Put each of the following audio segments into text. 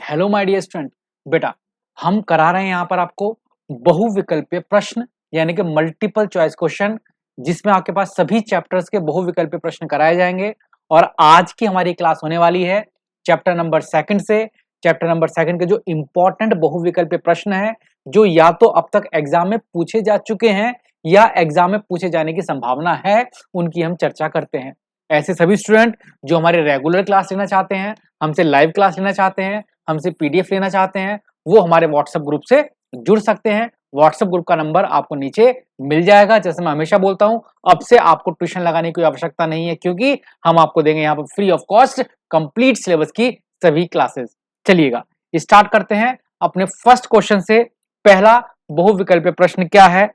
Hello my dear student. बेटा, हम करा रहे हैं यहाँ पर आपको बहुविकल्पीय प्रश्न यानी कि मल्टीपल चॉइस क्वेश्चन, जिसमें आपके पास सभी चैप्टर्स के बहुविकल्पीय प्रश्न कराए जाएंगे। और आज की हमारी क्लास होने वाली है चैप्टर नंबर सेकंड से। चैप्टर नंबर सेकंड के जो इंपॉर्टेंट बहुविकल्पीय प्रश्न है, जो या तो अब तक एग्जाम में पूछे जा चुके हैं या एग्जाम में पूछे जाने की संभावना है, उनकी हम चर्चा करते हैं। ऐसे सभी स्टूडेंट जो हमारे रेगुलर क्लास लेना चाहते हैं, हमसे लाइव क्लास लेना चाहते हैं, हमसे पीडीएफ लेना चाहते हैं, वो हमारे व्हाट्सएप ग्रुप से जुड़ सकते हैं। व्हाट्सएप ग्रुप का नंबर आपको नीचे मिल जाएगा। जैसे मैं हमेशा बोलता हूं, अब से आपको ट्यूशन लगाने की कोई आवश्यकता नहीं है, क्योंकि हम आपको देंगे यहाँ पर free of cost complete syllabus की सभी क्लासेस। चलिएगा स्टार्ट करते हैं अपने फर्स्ट क्वेश्चन से। पहला बहुविकल्पीय प्रश्न क्या है,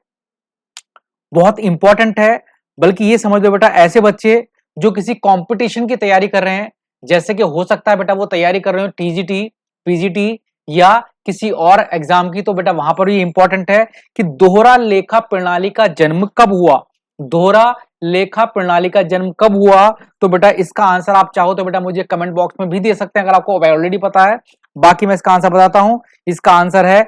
बहुत इंपॉर्टेंट है। बल्कि ये समझ लो बेटा, ऐसे बच्चे जो किसी कंपटीशन की तैयारी कर रहे हैं, जैसे कि हो सकता है बेटा वो तैयारी कर रहे हो टीजीटी, पीजीटी या किसी और एग्जाम की, तो बेटा वहां पर ये इंपॉर्टेंट है कि दोहरा लेखा प्रणाली का जन्म कब हुआ। दोहरा लेखा प्रणाली का जन्म कब हुआ, तो बेटा इसका आंसर आप चाहो तो बेटा मुझे कमेंट बॉक्स में भी दे सकते हैं अगर आपको ऑलरेडी पता है। बाकी मैं इसका आंसर बताता हूं। इसका आंसर है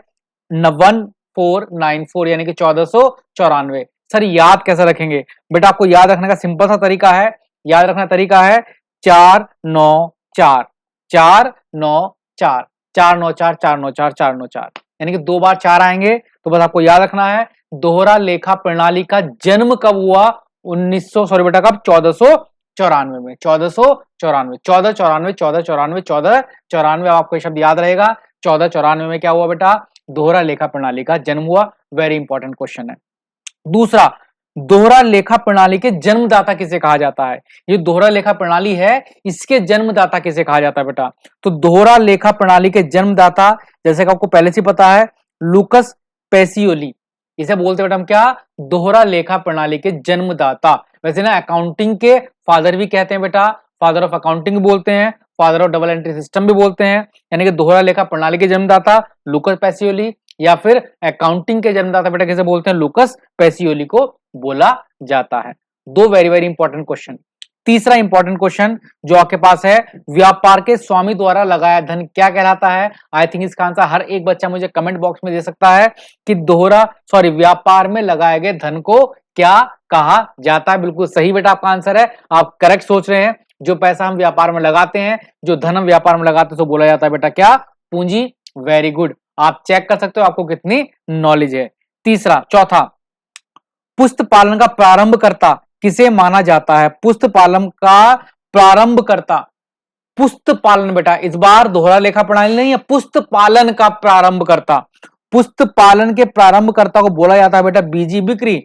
1494 यानी कि 1494। सर याद कैसे रखेंगे? बेटा आपको याद रखने का सिंपल सा तरीका है, याद रखना तरीका है 494 494 494 494 494, यानी कि दो बार 4 आएंगे। तो बस आपको याद रखना है दोहरा लेखा प्रणाली का जन्म कब हुआ। 1900 सॉरी बेटा कब, 1494 में। 1494 1494 1494 1494 आपको शब्द याद रहेगा। 1494 में क्या हुआ बेटा, दोहरा लेखा प्रणाली का जन्म हुआ। वेरी इंपॉर्टेंट क्वेश्चन है। दूसरा, दोहरा लेखा प्रणाली के जन्मदाता किसे कहा जाता है? ये दोहरा लेखा प्रणाली है, इसके जन्मदाता किसे कहा जाता है बेटा? तो दोहरा लेखा प्रणाली के जन्मदाता, जैसे कि आपको पहले से पता है, लूकस पेसियोली। इसे बोलते बेटा हम क्या, दोहरा लेखा प्रणाली के जन्मदाता। वैसे ना अकाउंटिंग के फादर भी कहते हैं बेटा, फादर ऑफ अकाउंटिंग बोलते हैं, father of double entry system भी बोलते हैं। यानी कि दोहरा लेखा प्रणाली के जन्मदाता लूकस पेसियोली, या फिर अकाउंटिंग के जन्मदाता बेटा किसे बोलते हैं, लूकस पेसियोली को बोला जाता है। दो वेरी वेरी इंपॉर्टेंट क्वेश्चन। तीसरा इंपॉर्टेंट क्वेश्चन जो आपके पास है, व्यापार के स्वामी द्वारा लगाया धन क्या कहलाता है? आई थिंक इसका आंसर हर एक बच्चा मुझे कमेंट बॉक्स में दे सकता है कि व्यापार में लगाए गए धन को क्या कहा जाता है। बिल्कुल सही बेटा आपका आंसर है, आप करेक्ट सोच रहे हैं। जो पैसा हम व्यापार में लगाते हैं, जो धन हम व्यापार में लगाते हैं, तो बोला जाता है बेटा क्या, पूंजी। वेरी गुड, आप चेक कर सकते हो आपको कितनी नॉलेज है। तीसरा, चौथा, पुस्त पालन का प्रारंभकर्ता किसे माना जाता है? पुस्त पालन का प्रारंभकर्ता, पुस्त पालन बेटा इस बार दोहरा लेखा प्रणाली नहीं है, पुस्त पालन का प्रारंभकर्ता। पुस्त पालन के प्रारंभकर्ता को बोला जाता है बेटा बीजी बिक्री।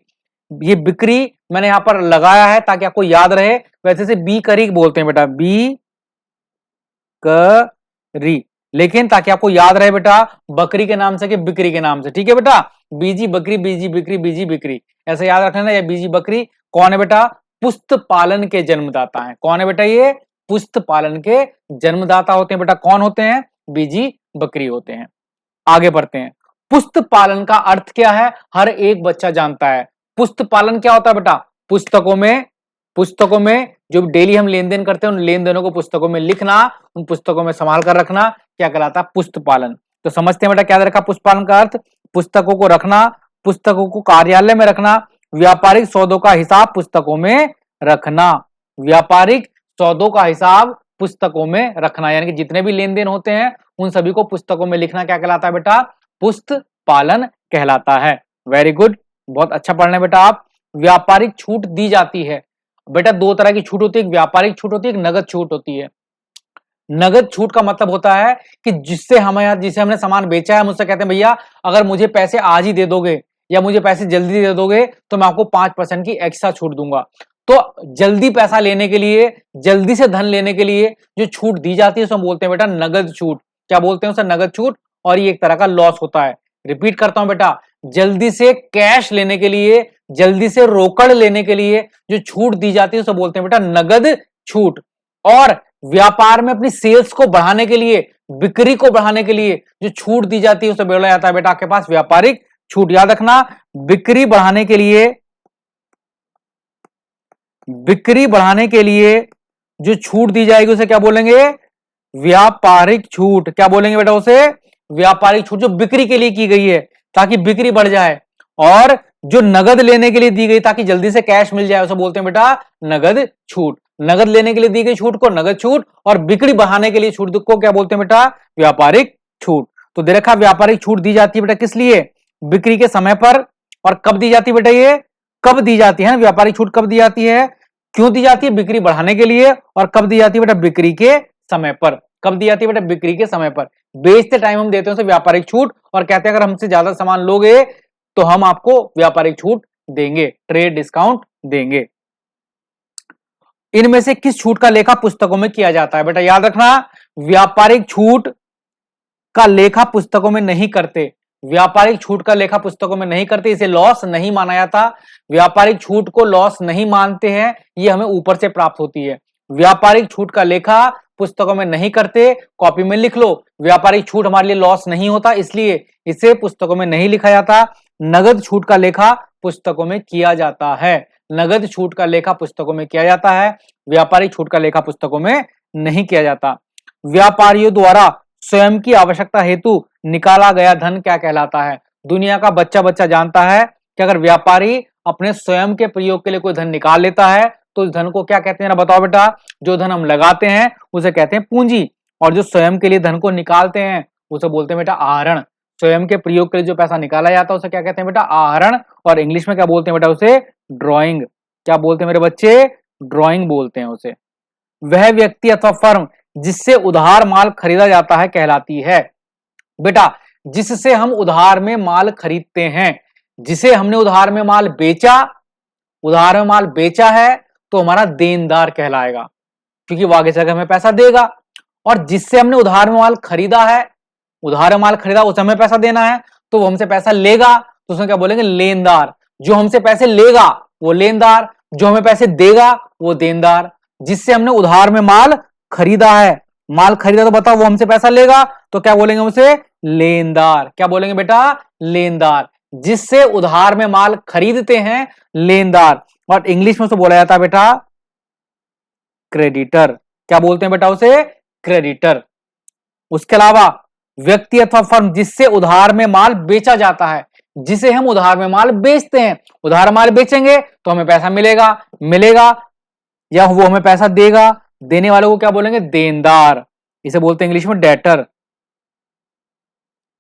ये बिक्री मैंने यहां पर लगाया है ताकि आपको याद रहे। वैसे से बी करी बोलते हैं बेटा, बी करी, लेकिन ताकि आपको याद रहे बेटा बकरी के नाम से कि बिक्री के नाम से, ठीक है बेटा। बीजी बकरी, बीजी बिक्री, बीजी बिक्री, ऐसे याद रखना। या बीजी बकरी कौन है बेटा, पुस्त पालन के जन्मदाता है। कौन है बेटा, ये पुस्त पालन के जन्मदाता होते हैं बेटा। कौन होते हैं, बीजी बकरी होते हैं। आगे बढ़ते हैं। पुस्त पालन का अर्थ क्या है, हर एक बच्चा जानता है। पुस्त पालन क्या होता है बेटा, पुस्तकों में जो डेली हम लेन देन करते हैं, उन लेन देनों को पुस्तकों में लिखना, उन पुस्तकों में संभाल कर रखना, क्या कहलाता है, पुस्त पालन। तो समझते हैं बेटा क्या रखा पुस्त पालन का अर्थ, पुस्तकों को रखना, पुस्तकों को कार्यालय में रखना, व्यापारिक सौदों का हिसाब पुस्तकों में रखना। व्यापारिक सौदों का हिसाब पुस्तकों में रखना, यानी कि जितने भी लेन देन होते हैं उन सभी को पुस्तकों में लिखना क्या कहलाता है बेटा, पुस्त पालन कहलाता है। वेरी गुड, बहुत अच्छा पढ़ रहे हैं बेटा आप। व्यापारिक छूट दी जाती है बेटा, दो तरह की छूट होती है, एक व्यापारिक छूट होती है, एक नगद छूट होती है। नगद छूट का मतलब होता है कि जिससे हमने सामान बेचा है, मुझसे कहते हैं भैया अगर मुझे पैसे आज ही दे दोगे या मुझे पैसे जल्दी दे दोगे तो मैं आपको 5% की एक्स्ट्रा छूट दूंगा। तो जल्दी पैसा लेने के लिए, जल्दी से धन लेने के लिए जो छूट दी जाती है उसे हम बोलते हैं बेटा नगद छूट। क्या बोलते हैं उसे, नगद छूट। और ये एक तरह का लॉस होता है। रिपीट करता हूं बेटा, जल्दी से कैश लेने के लिए, जल्दी से रोकड़ लेने के लिए जो छूट दी जाती है उसे बोलते हैं बेटा नगद छूट। और व्यापार में अपनी सेल्स को बढ़ाने के लिए, बिक्री को बढ़ाने के लिए जो छूट दी जाती है उसे बोला जाता है बेटा आपके पास व्यापारिक छूट। याद रखना, बिक्री बढ़ाने के लिए, बिक्री बढ़ाने के लिए जो छूट दी जाएगी उसे क्या बोलेंगे, व्यापारिक छूट, क्या बोलेंगे बेटा उसे? व्यापारिक छूट, जो बिक्री के लिए की गई है ताकि बिक्री बढ़ जाए, और जो नगद लेने के लिए दी गई ताकि जल्दी से कैश मिल जाए, उसे बोलते हैं बेटा नगद छूट। नगद लेने के लिए दी गई छूट को नगद छूट, और बिक्री बढ़ाने के लिए छूट को क्या बोलते हैं बेटा? व्यापारिक छूट। तो दे रखा व्यापारिक छूट दी जाती है बेटा किस लिए? बिक्री के समय पर। और कब दी जाती है बेटा? ये कब दी जाती है? व्यापारिक छूट कब दी जाती है? क्यों दी जाती है? बिक्री बढ़ाने के लिए। और कब दी जाती है बेटा? बिक्री के समय पर। कब दी जाती है बेटा? बिक्री के समय पर। बेचते टाइम हम देते हैं उसे व्यापारिक छूट, और कहते हैं अगर हमसे ज्यादा सामान लोगे तो हम आपको व्यापारिक छूट देंगे, ट्रेड डिस्काउंट देंगे। इनमें से किस छूट का लेखा पुस्तकों में किया जाता है? बेटा याद रखना, व्यापारिक छूट का लेखा पुस्तकों में नहीं करते। व्यापारिक छूट का लेखा पुस्तकों में नहीं करते, इसे लॉस नहीं माना जाता। व्यापारिक छूट को लॉस नहीं मानते हैं, ये हमें ऊपर से प्राप्त होती है। व्यापारिक छूट का लेखा पुस्तकों में नहीं करते, कॉपी में लिख लो, व्यापारिक छूट हमारे लिए लॉस नहीं होता, इसलिए इसे पुस्तकों में नहीं लिखा जाता। नगद छूट का लेखा पुस्तकों में किया जाता है। नगद छूट का लेखा पुस्तकों में किया जाता है, व्यापारिक छूट का लेखा पुस्तकों में नहीं किया जाता। व्यापारियों द्वारा स्वयं की आवश्यकता हेतु निकाला गया धन क्या कहलाता है? दुनिया का बच्चा बच्चा जानता है कि अगर व्यापारी अपने स्वयं के प्रयोग के लिए कोई धन निकाल लेता है तो उस धन को क्या कहते हैं ना, बताओ बेटा? जो धन हम लगाते हैं उसे कहते हैं पूंजी, और जो स्वयं के लिए धन को निकालते हैं उसे बोलते हैं बेटा आहरण। स्वयं के प्रयोग के लिए जो पैसा निकाला जाता है उसे क्या कहते हैं बेटा? आहरण। और इंग्लिश में क्या बोलते हैं बेटा? उसे ड्रॉइंग। क्या बोलते हैं मेरे बच्चे? ड्रॉइंग बोलते हैं उसे। वह व्यक्ति अथवा फर्म जिससे उधार माल खरीदा जाता है कहलाती है। बेटा जिससे हम उधार में माल खरीदते हैं, जिसे हमने उधार में माल बेचा, उधार में माल बेचा है तो हमारा देनदार कहलाएगा, क्योंकि वो आगे चलकर हमें पैसा देगा। और जिससे हमने उधार में माल खरीदा है, उधार में माल खरीदा, उसे हमें पैसा देना है, तो वो हमसे पैसा लेगा, तो उसमें क्या बोलेंगे? लेनदार। जो हमसे पैसे लेगा वो लेनदार, जो हमें पैसे देगा वो देनदार। जिससे हमने उधार में माल खरीदा है, माल खरीदा तो बताओ वो हमसे पैसा लेगा, तो क्या बोलेंगे उसे? लेनदार। क्या बोलेंगे बेटा? लेनदार। जिससे उधार में माल खरीदते हैं, लेनदार। और इंग्लिश में उसे बोला जाता है बेटा क्रेडिटर। क्या बोलते हैं बेटा उसे? क्रेडिटर। उसके अलावा व्यक्ति अथवा फर्म जिससे उधार में माल बेचा जाता है, जिसे हम उधार में माल बेचते हैं, उधार माल बेचेंगे तो हमें पैसा मिलेगा या वो हमें पैसा देगा, देने वाले को क्या बोलेंगे? देनदार। इसे बोलते हैं इंग्लिश में डेटर।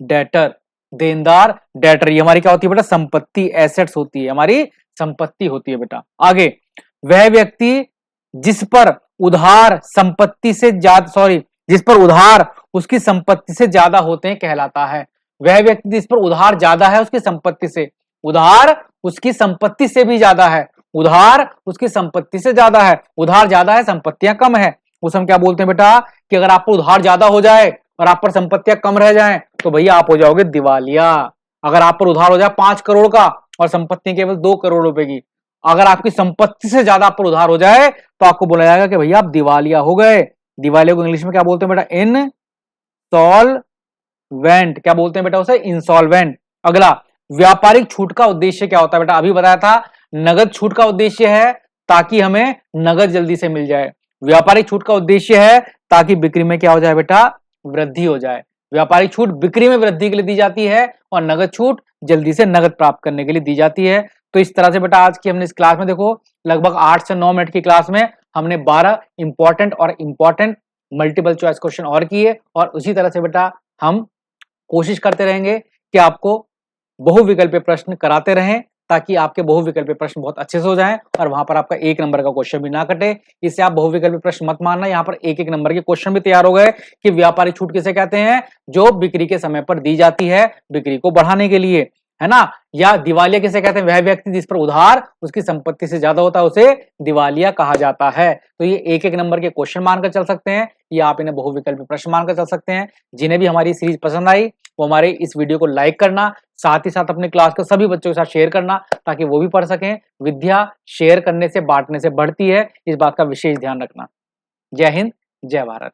डेटर, देनदार, डेटर, ये हमारी क्या होती है बेटा? संपत्ति, एसेट्स होती है, हमारी संपत्ति होती है बेटा। आगे, वह व्यक्ति जिस पर उधार संपत्ति से ज्यादा जिस पर उधार उसकी संपत्ति से ज्यादा होते हैं कहलाता है। वह व्यक्ति जिस पर उधार ज्यादा है उसकी संपत्ति से, उधार उसकी संपत्ति से भी ज्यादा है, उधार उसकी संपत्ति से ज्यादा है, उधार ज्यादा है संपत्तियां कम है, उस हम क्या बोलते हैं बेटा? कि अगर आप पर उधार ज्यादा हो जाए और आप पर संपत्तियां कम रह जाएं तो भैया आप हो जाओगे दिवालिया। अगर आप पर उधार हो जाए 5 करोड़ का और संपत्ति केवल 2 करोड़ रुपए की, अगर आपकी संपत्ति से ज्यादा आप पर उधार हो जाए तो आपको बोला जाएगा कि भैया आप दिवालिया हो गए। दिवालिया को इंग्लिश में क्या बोलते हैं बेटा? इनसॉल्वेंट। क्या बोलते हैं बेटा उसे? इंसॉल्वेंट। अगला, व्यापारिक छूट का उद्देश्य क्या होता है बेटा? अभी बताया था, नगद छूट का उद्देश्य है ताकि हमें नगद जल्दी से मिल जाए। व्यापारिक छूट का उद्देश्य है ताकि बिक्री में क्या हो जाए बेटा? वृद्धि हो जाए। व्यापारिक छूट बिक्री में वृद्धि के लिए दी जाती है और नगद छूट जल्दी से नगद प्राप्त करने के लिए दी जाती है। तो इस तरह से बेटा आज की हमने इस क्लास में देखो लगभग 8 से 9 मिनट की क्लास में हमने 12 इंपॉर्टेंट मल्टीपल चॉइस क्वेश्चन और किए, और उसी तरह से बेटा हम कोशिश करते रहेंगे कि आपको बहुविकल्पीय प्रश्न कराते रहें ताकि आपके बहुविकल्पीय प्रश्न बहुत अच्छे से हो जाएं और वहां पर आपका 1 नंबर का क्वेश्चन भी ना कटे। इससे आप बहुविकल्पीय प्रश्न मत मानना, यहाँ पर 1-1 नंबर के क्वेश्चन भी तैयार हो गए कि व्यापारिक छूट किसे कहते हैं? जो बिक्री के समय पर दी जाती है बिक्री को बढ़ाने के लिए, है ना। या दिवालिया किसे कहते हैं? वह व्यक्ति जिस पर उधार उसकी संपत्ति से ज्यादा होता है उसे दिवालिया कहा जाता है। तो ये 1-1 नंबर के क्वेश्चन मानकर चल सकते हैं या आप इन्हें बहुविकल्पीय प्रश्न मानकर चल सकते हैं। जिन्हें भी हमारी सीरीज पसंद आई वो हमारे इस वीडियो को लाइक करना, साथ ही साथ अपने क्लास के सभी बच्चों के साथ शेयर करना ताकि वो भी पढ़ सकें। विद्या शेयर करने से, बांटने से बढ़ती है, इस बात का विशेष ध्यान रखना। जय हिंद, जय भारत।